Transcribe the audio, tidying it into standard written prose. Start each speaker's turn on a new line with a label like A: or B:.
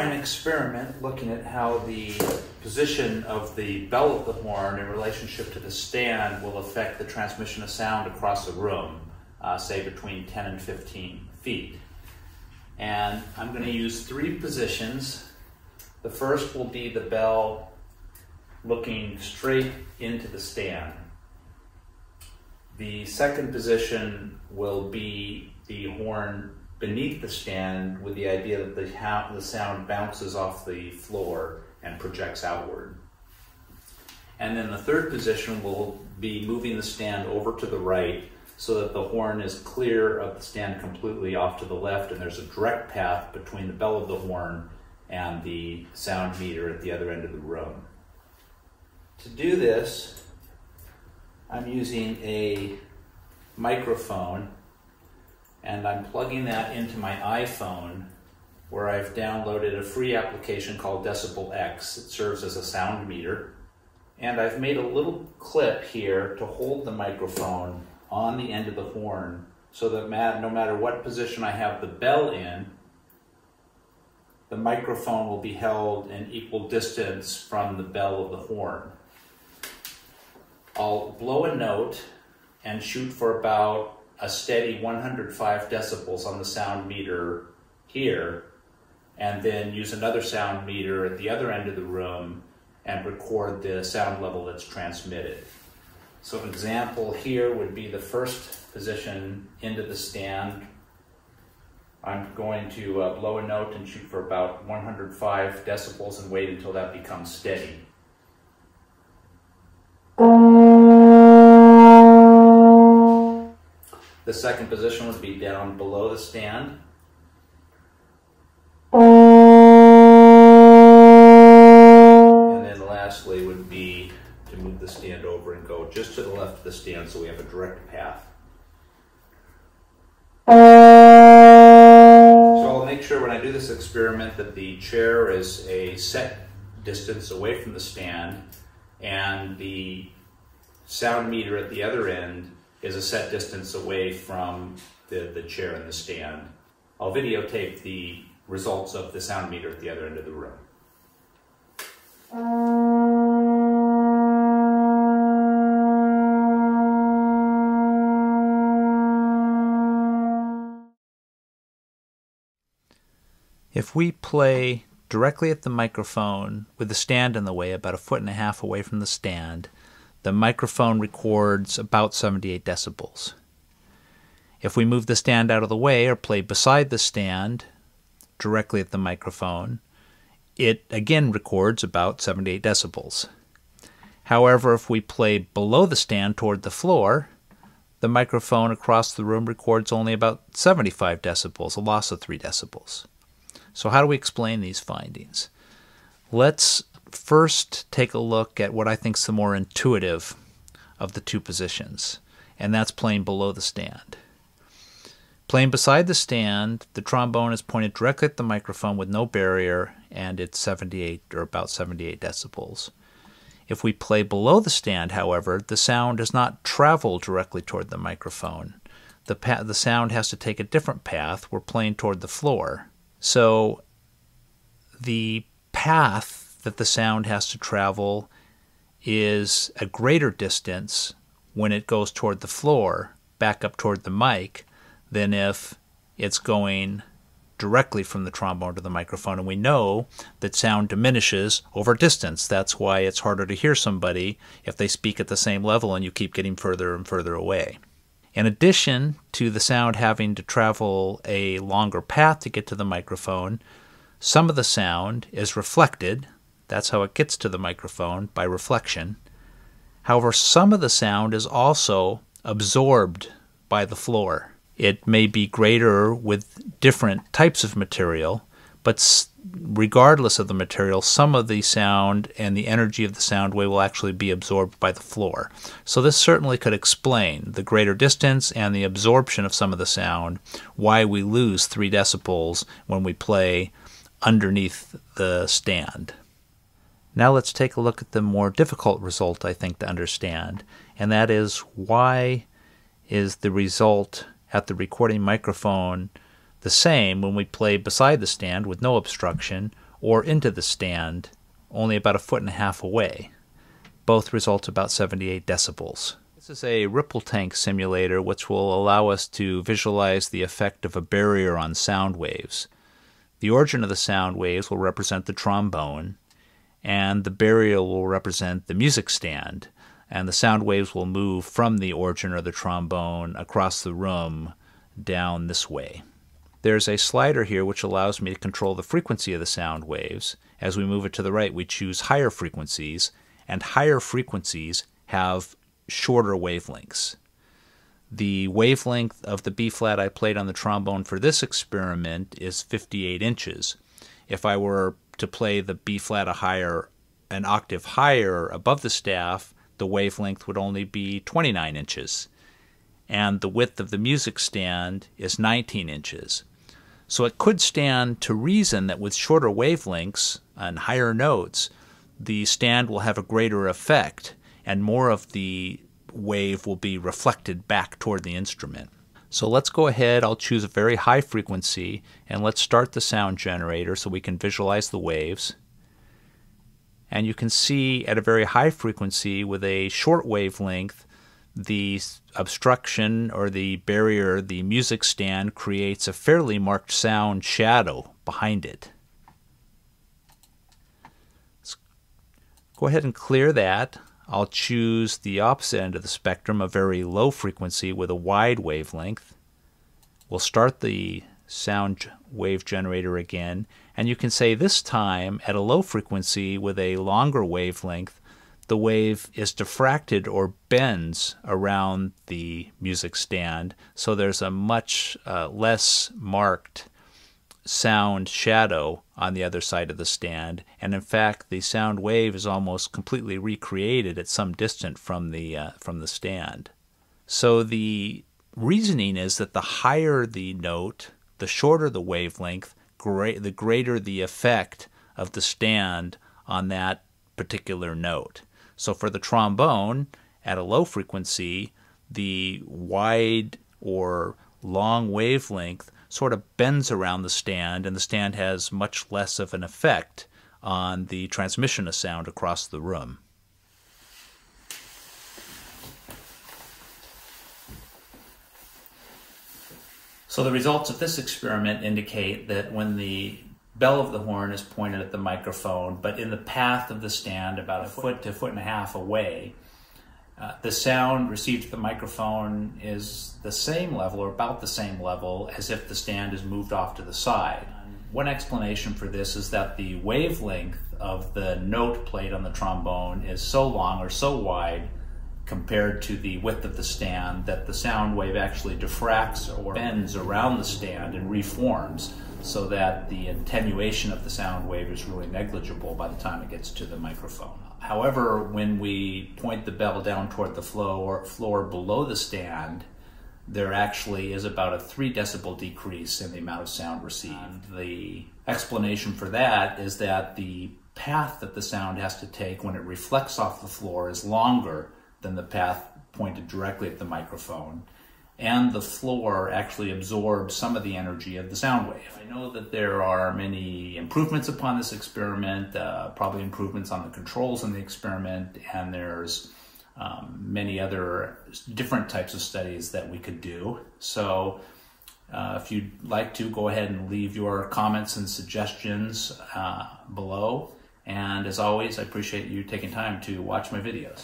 A: try an experiment looking at how the position of the bell of the horn in relationship to the stand will affect the transmission of sound across a room, say between 10 and 15 feet. And I'm going to use 3 positions. The first will be the bell looking straight into the stand. The second position will be the horn beneath the stand, with the idea that the sound bounces off the floor and projects outward. And then the third position will be moving the stand over to the right so that the horn is clear of the stand completely off to the left, and there's a direct path between the bell of the horn and the sound meter at the other end of the room. To do this, I'm using a microphone, and I'm plugging that into my iPhone, where I've downloaded a free application called Decibel X. It serves as a sound meter. And I've made a little clip here to hold the microphone on the end of the horn so that no matter what position I have the bell in, the microphone will be held in equal distance from the bell of the horn. I'll blow a note and shoot for about a steady 105 decibels on the sound meter here, and then use another sound meter at the other end of the room and record the sound level that's transmitted. So an example here would be the first position into the stand. I'm going to blow a note and shoot for about 105 decibels and wait until that becomes steady. The second position would be down below the stand. And then lastly would be to move the stand over and go just to the left of the stand so we have a direct path. So I'll make sure when I do this experiment that the chair is a set distance away from the stand, and the sound meter at the other end is a set distance away from the chair and the stand. I'll videotape the results of the sound meter at the other end of the room.
B: If we play directly at the microphone with the stand in the way, about 1.5 feet away from the stand, the microphone records about 78 decibels. If we move the stand out of the way or play beside the stand directly at the microphone, it again records about 78 decibels. However, if we play below the stand toward the floor, the microphone across the room records only about 75 decibels, a loss of 3 decibels. So how do we explain these findings? Let's first take a look at what I think is the more intuitive of the 2 positions, and that's playing below the stand. Playing beside the stand, the trombone is pointed directly at the microphone with no barrier, and it's 78 or about 78 decibels. If we play below the stand, however, the sound does not travel directly toward the microphone. The sound has to take a different path. We're playing toward the floor. So the path that the sound has to travel is a greater distance when it goes toward the floor, back up toward the mic, than if it's going directly from the trombone to the microphone. And we know that sound diminishes over distance. That's why it's harder to hear somebody if they speak at the same level and you keep getting further and further away. In addition to the sound having to travel a longer path to get to the microphone, some of the sound is reflected. That's how it gets to the microphone, by reflection. However, some of the sound is also absorbed by the floor. It may be greater with different types of material, but regardless of the material, some of the sound and the energy of the sound wave will actually be absorbed by the floor. So this certainly could explain the greater distance and the absorption of some of the sound, why we lose 3 decibels when we play underneath the stand. Now let's take a look at the more difficult result, I think, to understand, and that is, why is the result at the recording microphone the same when we play beside the stand with no obstruction, or into the stand, only about 1.5 feet away. Both result about 78 decibels. This is a ripple tank simulator which will allow us to visualize the effect of a barrier on sound waves. The origin of the sound waves will represent the trombone, and the barrier will represent the music stand, and the sound waves will move from the origin of the trombone across the room down this way. There's a slider here which allows me to control the frequency of the sound waves. As we move it to the right, we choose higher frequencies, and higher frequencies have shorter wavelengths. The wavelength of the B-flat I played on the trombone for this experiment is 58 inches. If I were to play the B-flat an octave higher above the staff, the wavelength would only be 29 inches. And the width of the music stand is 19 inches. So it could stand to reason that with shorter wavelengths and higher notes, the stand will have a greater effect, and more of the wave will be reflected back toward the instrument. So let's go ahead, I'll choose a very high frequency, and let's start the sound generator so we can visualize the waves. And you can see at a very high frequency with a short wavelength, the obstruction or the barrier, the music stand, creates a fairly marked sound shadow behind it. Let's go ahead and clear that. I'll choose the opposite end of the spectrum, a very low frequency with a wide wavelength. We'll start the sound wave generator again, and you can say this time at a low frequency with a longer wavelength, the wave is diffracted or bends around the music stand, so there's a much less marked sound shadow on the other side of the stand, and in fact the sound wave is almost completely recreated at some distance from the stand. So the reasoning is that the higher the note, the shorter the wavelength, the greater the effect of the stand on that particular note. So for the trombone, at a low frequency, the wide or long wavelength sort of bends around the stand, and the stand has much less of an effect on the transmission of sound across the room. So the results of this experiment indicate that when the bell of the horn is pointed at the microphone, but in the path of the stand about 1 to 1.5 feet away, the sound received at the microphone is the same level or about the same level as if the stand is moved off to the side. One explanation for this is that the wavelength of the note played on the trombone is so long or so wide compared to the width of the stand that the sound wave actually diffracts or bends around the stand and reforms, so that the attenuation of the sound wave is really negligible by the time it gets to the microphone. However, when we point the bell down toward the floor below the stand, there actually is about a 3 decibel decrease in the amount of sound received. The explanation for that is that the path that the sound has to take when it reflects off the floor is longer than the path pointed directly at the microphone, and the floor actually absorbs some of the energy of the sound wave. I know that there are many improvements upon this experiment, probably improvements on the controls in the experiment, and there's many other different types of studies that we could do. So if you'd like to, go ahead and leave your comments and suggestions below. And as always, I appreciate you taking time to watch my videos.